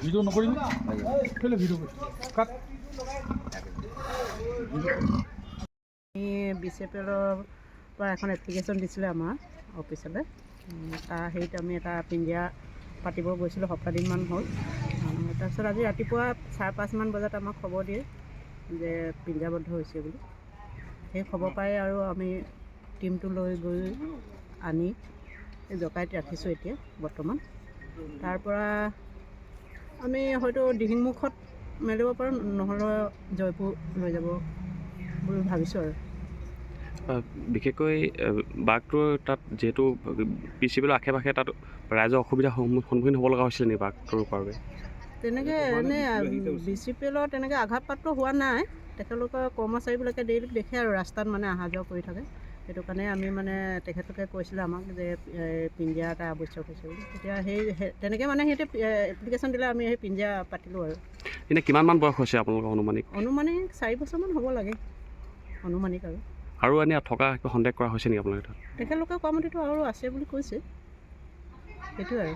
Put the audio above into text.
Video নকৰিবি কেলে video cut BCPLৰ পৰা এখন এপ্লিকেশ্যন দিছিলে আমাৰ অফিচলৈ। তাৰ হেৰিত আমি এটা পিঞ্জিৰা পাতিব গৈছিলোঁ, সপ্তাহদিনমান হ'ল। তাৰপিছত আজি ৰাতিপুৱা 5:30মান বজাত আমাক খবৰ দিয়ে যে পিঞ্জিৰাবদ্ধ হৈছে বুলি। সেই খবৰ পাই আৰু আমি টিমটো লৈ গৈ আনি জকাইত ৰাখিছোঁ এতিয়া বৰ্তমান। তাৰ পৰা আমি হয়তো দিহিংমুখত মেলিব পাৰোঁ, নহ'লে জয়পুৰ লৈ যাব বুলি ভাবিছোঁ আৰু। বিশেষকৈ বাঘটোৰ তাত যিহেতু BCPLৰ আশে পাশে তাত ৰাইজৰ অসুবিধাৰ সন্মুখীন হ'ব লগা হৈছিলে নেকি বাঘটোৰ বাবে? তেনেকৈ এনেই BCPLৰ তেনেকৈ আঘাতপ্ৰাপ্ত হোৱা নাই। তেখেতলোকৰ কৰ্মচাৰীবিলাকে ডেইলি দেখে আৰু ৰাস্তাত মানে অহা যোৱা কৰি থাকে। সেইটো কাৰণে আমি মানে তেখেতলোকে কৈছিলে আমাক যে পিঞ্জিৰা এটা আৱশ্যক হৈছে বুলি। তেতিয়া তেনেকৈ মানে সিহঁতে এপ্লিকেশ্যন দিলে আমি সেই পিঞ্জিৰা পাতিলোঁ আৰু। এনেই কিমানমান বয়স হৈছে আপোনালোকৰ অনুমানিক? 4 বছৰমান হ'ব লাগে অনুমানিক আৰু এনেই থকা সন্দেহ কৰা হৈছে নেকি আপোনালোকে তাত? তেখেতলোকে কোৱা মতেতো আৰু আছে বুলি কৈছে, সেইটোৱে আৰু।